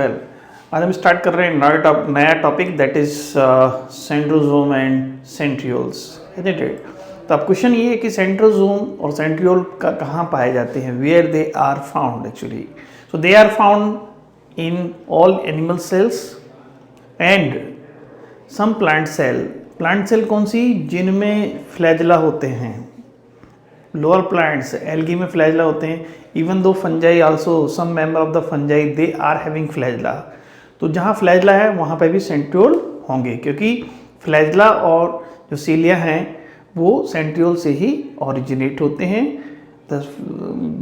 Well, आज हम start कर रहे हैं नया topic that is centrosome and centrioles, isn't it. तो अब क्वेश्चन ये है कि सेंट्रोसोम और सेंट्रियोल का कहाँ पाए जाते हैं, where they are found actually. So they are found in all animal cells and some plant cell. Plant cell कौन सी, जिनमें फ्लैजला होते हैं। लोअर प्लांट्स एल्गी में फ्लैजला होते हैं। Even though fungi also some member of the fungi they are having flagella. तो जहाँ फ्लैजला है वहाँ पे भी सेंट्रियोल होंगे, क्योंकि फ्लैजला और जो सीलिया हैं वो सेंट्रियोल से ही ओरिजिनेट होते हैं।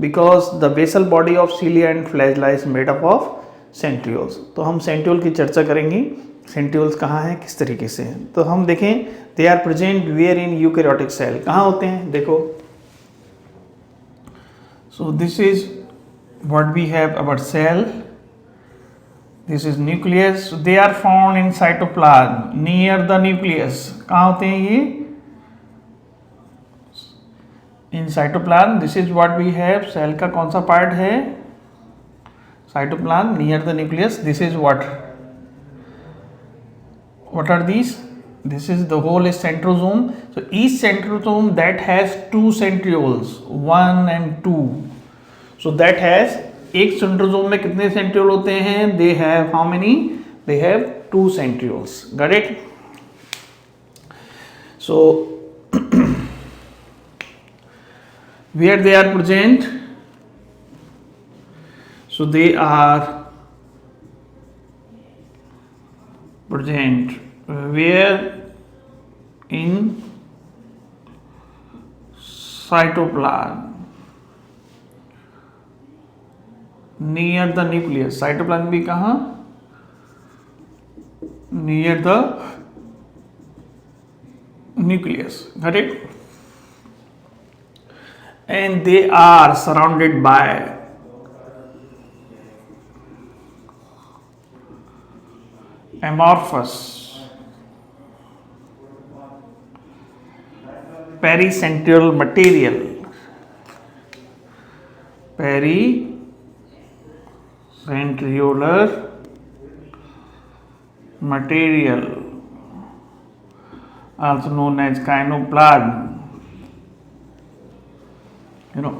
Because the basal body of cilia and flagella is made up of centrioles. तो हम सेंट्रियोल की चर्चा करेंगे, सेंट्रियोल्स कहाँ हैं, किस तरीके से हैं। तो हम देखें, they are present where in eukaryotic cell. कहाँ होते हैं, देखो। So this is what we have our cell. This is nucleus. So they are found in cytoplasm near the nucleus. कहाँ होते हैं ये, in cytoplasm. This is what we have. Cell का कौन सा पार्ट है, cytoplasm near the nucleus. This is what are these? This is the whole is centrosome. So each centrosome that has two centrioles, 1 and 2. So that has, एक centrosome में कितने centriole होते हैं, they have how many? They have 2 centrioles. Got it? So where they are present? So they are present where in cytoplasm near the nucleus. Cytoplasm भी कहाँ, near the nucleus. Got it? And they are surrounded by amorphous pericentrial material. Pericentriolar material, also known as kinoplasm. You know,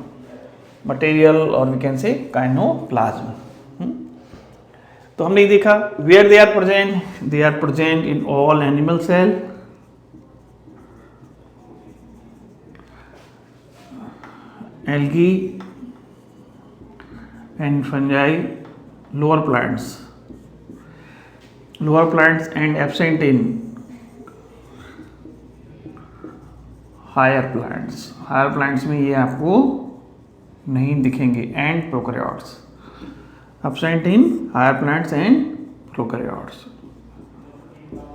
material or we can say kinoplasm. तो हमने देखा where they are present in all animal cell, algae and fungi, lower plants and absent in higher plants में ये आपको नहीं दिखेंगे, and prokaryotes, absent in higher plants and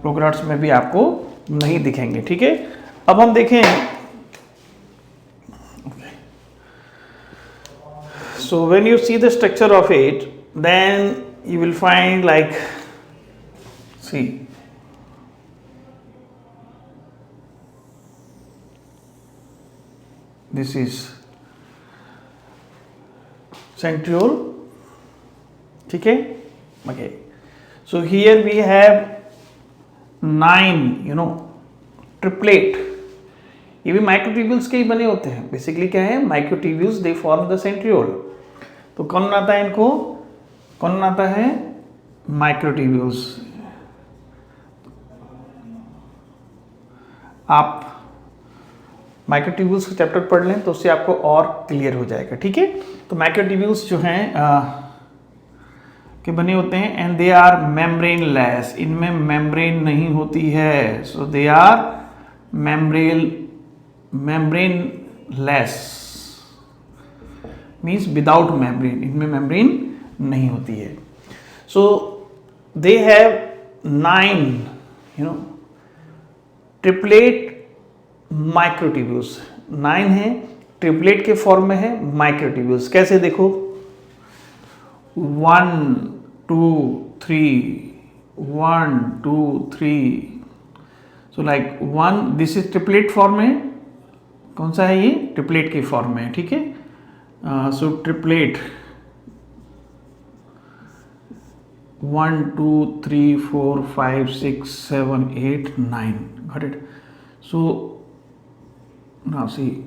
prokaryotes में भी आपको नहीं दिखेंगे। ठीक है, अब हम देखें, so when you see the structure of it, then you will find like, see, this is centriole. ठीक है, okay. So here we have 9 triplet. ये भी माइक्रोट्यूब्यूल्स के ही बने होते हैं। बेसिकली क्या है, microtubules they form the centriole. तो कौन बनाता है इनको, कौन बनाता है, माइक्रोट्यूब्यूल्स। आप माइक्रोट्यूब्यूल्स का चैप्टर पढ़ लें तो उससे आपको और क्लियर हो जाएगा। ठीक है, तो माइक्रोट्यूब्यूल्स जो हैं के बने होते हैं, and they are membraneless. इनमें मेम्ब्रेन नहीं होती है। So they are membraneless means without membrane, इनमें मेम्ब्रेन नहीं होती है। So they have 9 triplet microtubules. 9 है, ट्रिपलेट के फॉर्म में है माइक्रोट्यूब्यूल्स। कैसे, देखो, 1 2 3 1 2 3। So like 1, this is triplet form है। कौन सा है ये, ट्रिपलेट के फॉर्म में है। ठीक है, सो triplet 1 2 3 4 5 6 7 8 9. Got it? So now see,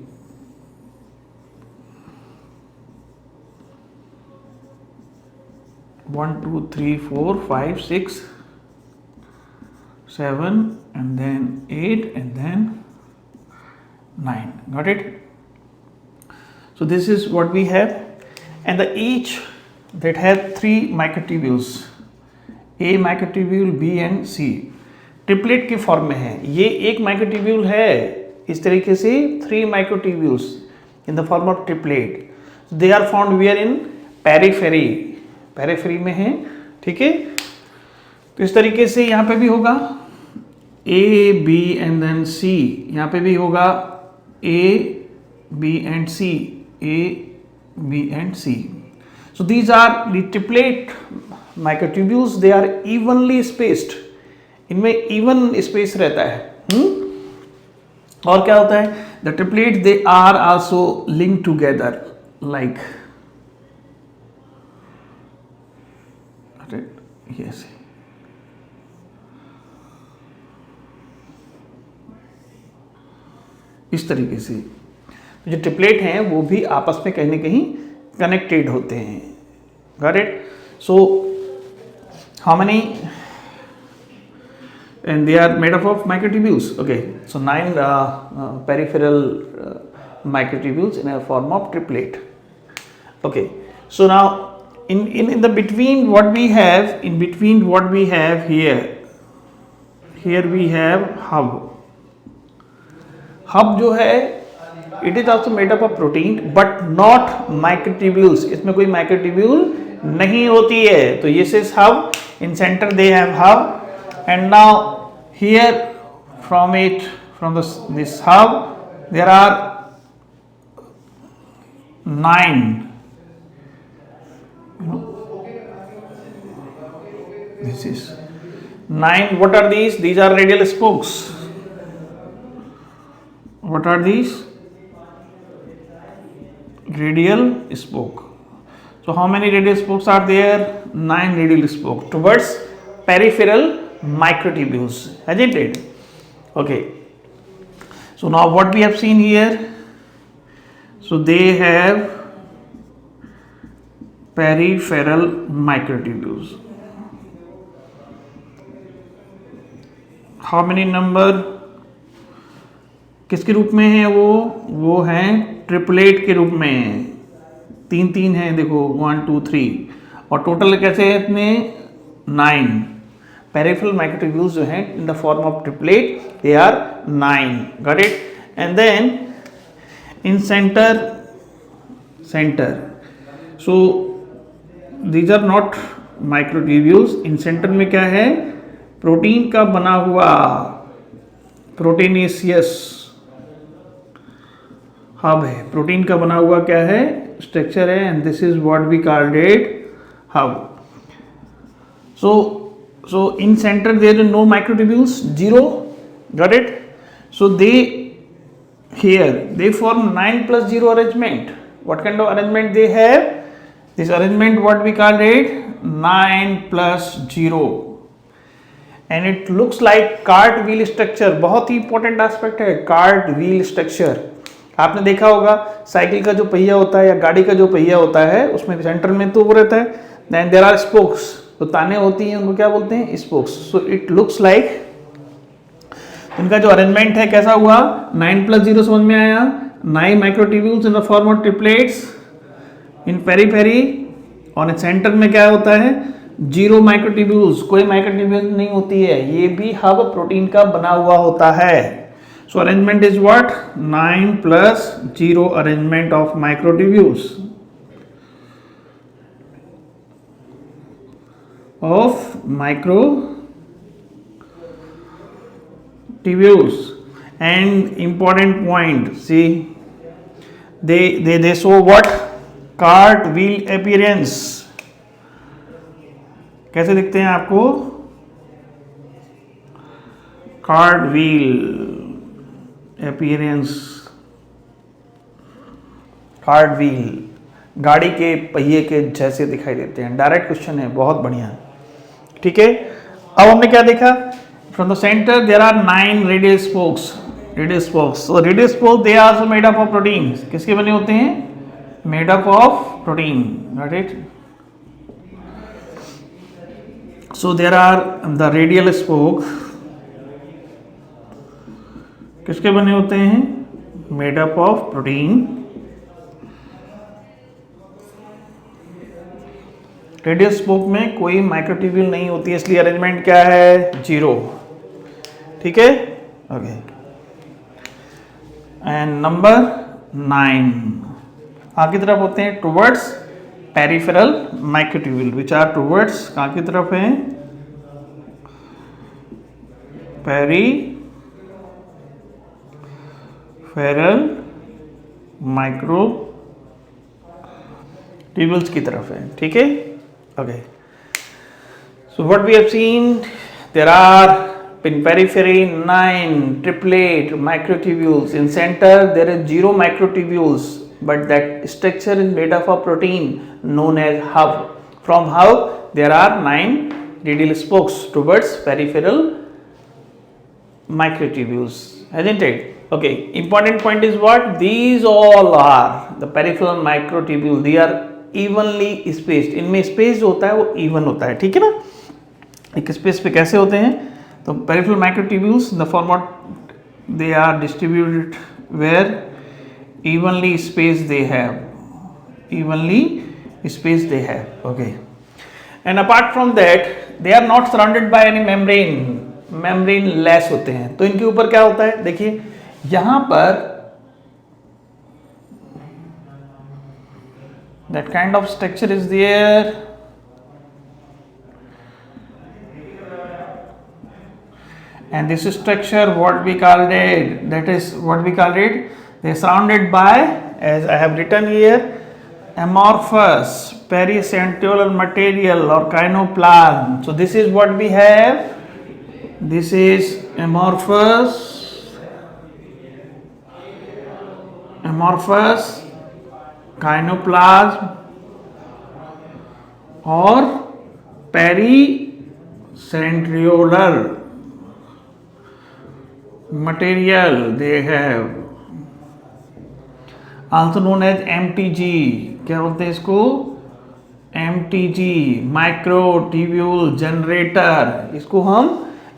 1 2 3 4 5 6 7 and then 8 and then 9. Got it? So this is what we have, and the each that have 3 microtubules, A microtubule, B and C, triplet के form में है. ये एक microtubule है इस तरीके से, 3 microtubules in the form of triplet. They are found where in periphery. Periphery में है. ठीक है, तो इस तरीके से यहाँ पे भी होगा A B and then C, यहाँ पे भी होगा A B and C, A B and C. So these are the triplet microtubules. They are evenly spaced. इनमें even space रहता है. और क्या होता है? The triplets, they are also linked together like yes. इस तरीके से जो ट्रिपलेट हैं वो भी आपस में कहीं ना कहीं कनेक्टेड होते हैं. Got it? So how many, and they are made up of microtubules. Okay, so 9 peripheral microtubules in a form of triplet. Okay, so now in the between what we have, in between what we have here we have hub. Hub जो है it is also made up of protein but not microtubules. इसमें कोई microtubule नहीं होती है. तो this is hub. In center they have hub, and now here from this hub there are 9. This is 9. What are these? These are radial spokes. What are these? Radial spoke. So how many radial spokes are there? 9 radial spokes towards peripheral microtubules, hasn't it? Okay, so now what we have seen here, so they have peripheral microtubules. How many number? किसके रूप में है वो हैं triplet के रूप में. 3 हैं, देखो 1 2 3, और टोटल कैसे है इतने? 9. Peripheral microtubules जो हैं in the form of triplet, they are 9. Got it? And then in center, so these are not microtubules. In center में क्या है? प्रोटीन का बना हुआ प्रोटीनेशियस हब है. प्रोटीन का बना हुआ क्या है? स्ट्रक्चर है, and this is what we called it hub. So in center there are no microtubules, 0. Got it? So they form 9 plus 0 arrangement. What kind of arrangement they have? This arrangement what we call it 9 plus 0, and it looks like cart wheel structure. बहुत ही important aspect है cart wheel structure. आपने देखा होगा cycle का जो पहिया होता है या गाड़ी का जो पहिया होता है उसमें सेंटर में तो वो रहता है, then there are spokes, तो ताने होती हैं, उनको क्या बोलते हैं? Spokes. So it looks like, इनका जो अरेंजमेंट है कैसा हुआ? 9 plus 0 समझ में आया? 9 microtubules in the form of triplets in periphery, और सेंटर में क्या होता है? 0 microtubules, कोई microtubule नहीं होती है. ये भी हब प्रोटीन का बना हुआ होता है. So arrangement is what? 9 plus 0 arrangement of microtubules. Of microtubules. And important point, see, they show what? Cartwheel appearance. कैसे दिखते हैं आपको? Cartwheel appearance. कार्टव्हील गाड़ी के पहिए के जैसे दिखाई देते हैं. डायरेक्ट क्वेश्चन है, बहुत बढ़िया. ठीक है, अब हमने क्या देखा, from the center there are 9 radial spokes, so radial spokes they are also made up of protein, किसके बने होते हैं, made up of protein, got it? So there are the radial spoke, किसके बने होते हैं, made up of protein. Radial spoke में कोई माइक्रोट्यूब्यूल नहीं होती है, इसलिए अरेंजमेंट क्या है, 0, ठीक है, ओके. एंड नंबर 9 आगे की तरफ होते हैं towards peripheral microtubule, which are towards, कहाँ की तरफ है, पेरिफेरल माइक्रोट्यूब्यूल्स की तरफ है, ठीक है, okay. So what we have seen, there are in periphery 9 triplet microtubules. In center there is 0 microtubules, but that structure is made up of protein known as hub. From hub there are 9 radial spokes towards peripheral microtubules, isn't it? Okay, important point is what, these all are the peripheral microtubules, they are evenly spaced. इनमें space जो होता है वो even होता है, ठीक है ना. एक स्पेस पे कैसे होते हैं, तो peripheral microtubules the format they are distributed where evenly spaced they have, okay. And apart from that they are not surrounded by any membrane less होते हैं. तो इनके ऊपर क्या होता है, देखिए यहां पर that kind of structure is there, and this structure what we call it, they are surrounded by, as I have written here, amorphous pericentral material or kinoplasm. So this is what we have, this is amorphous kinoplasm or pericentriolar material they have, also known as MTG. क्या बोलते हैं इसको, MTG microtubule generator, इसको हम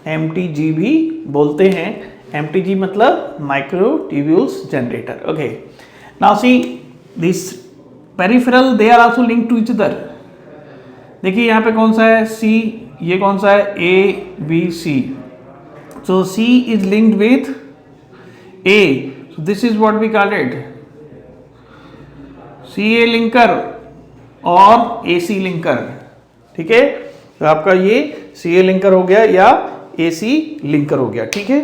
MTG भी बोलते हैं. MTG मतलब microtubules generator, okay. Now see this peripheral they are also linked to each other. देखिए यहाँ पे कौन सा है, C, ये कौन सा है, ABC. So C is linked with A. So this is what we call it, CA linker और AC linker, ठीक है. तो आपका ये CA linker हो गया या AC linker हो गया, ठीक है,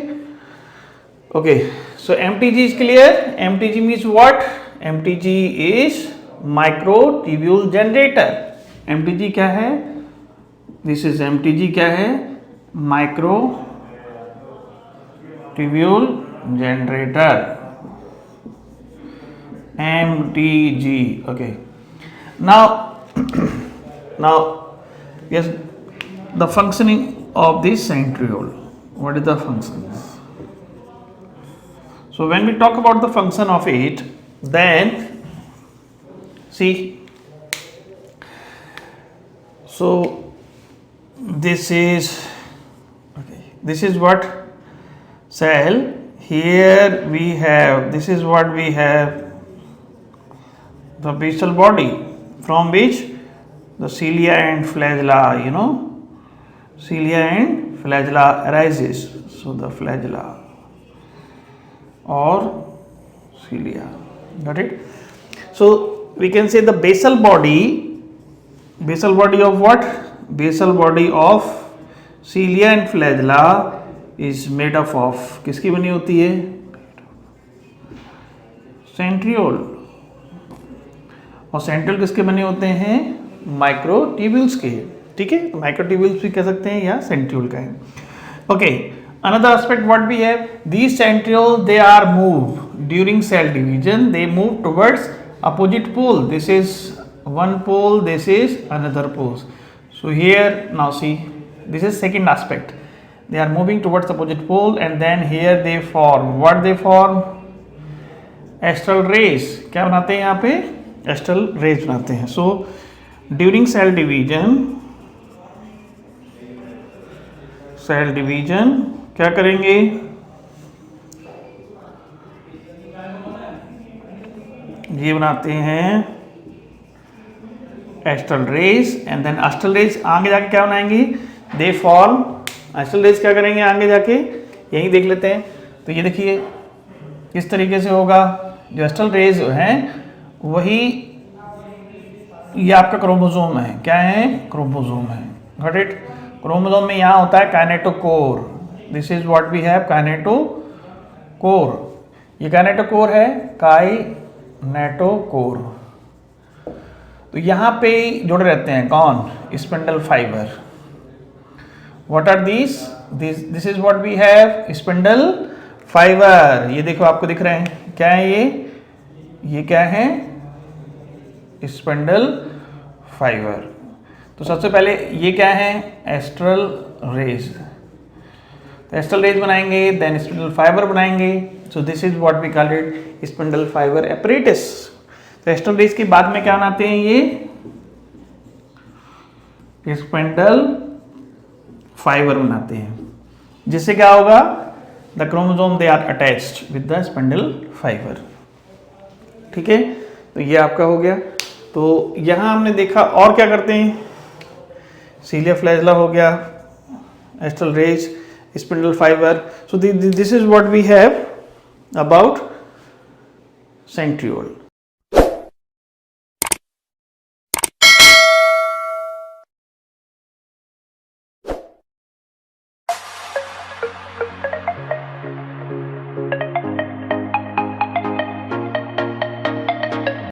okay. So MTG is clear. MTG means what? MTG is microtubule generator. MTG क्या है, this is MTG क्या है, microtubule generator, MTG, okay. Now yes, the functioning of this centriole, what is the function? So when we talk about the function of it, then see, so this is, okay, this is what cell, here we have, this is what we have, the basal body from which the cilia and flagella, cilia and flagella arises. So the flagella or cilia, got it. So we can say the basal body of what, basal body of cilia and flagella is made up of, किसकी बनी होती है, centriole. और centriole किसके बने होते हैं, microtubules के, ठीक है. माइक्रोट्यूब्यूल्स भी कह सकते हैं या सेंट्रियोल का है, okay. Another aspect what we have, these centrioles they are moved during cell division, they move towards opposite pole. This is one pole, this is another pole. So here now see This is second aspect. They are moving towards opposite pole and then here they form. What they form? Astral rays. क्या बनाते हैं यहाँ पे? Astral rays बनाते हैं. So during cell division क्या करेंगे? ये बनाते हैं astral rays and then astral rays आगे जाके क्या बनाएंगे? They form. एस्ट्रल रेज क्या करेंगे आगे जाके? यही देख लेते हैं. तो ये देखिए किस तरीके से होगा. जो एस्ट्रल रेज हैं वही ये आपका क्रोमोसोम है. क्या है? क्रोमोसोम है. Got it. क्रोमोसोम में यहाँ होता है kinetochore. This is what we have, kinetochore. ये काइनेटोकोर है, काइनेटोकोर. तो यहाँ पे जुड़े रहते हैं कौन? Spindle fibre. What are this? This is what we have, spindle fibre. ये देखो आपको दिख रहे हैं. क्या है ये क्या है? Spindle fibre. तो सबसे पहले ये क्या है? Astral rays. एस्ट्रल रेज बनाएंगे, देन स्पिंडल फाइबर बनाएंगे. So this is what we call it spindle fibre apparatus. तो एस्ट्रल रेज के बाद में क्या बनाते हैं? ये स्पिंडल फाइबर बनाते हैं. जिससे क्या होगा? The chromosome they are attached with the spindle fibre. ठीक है. तो ये आपका हो गया. तो यहां हमने देखा और क्या करते हैं? सीलिया फ्लैजला हो गया, astral rays, spindle fibre. So this is what we have about centriole.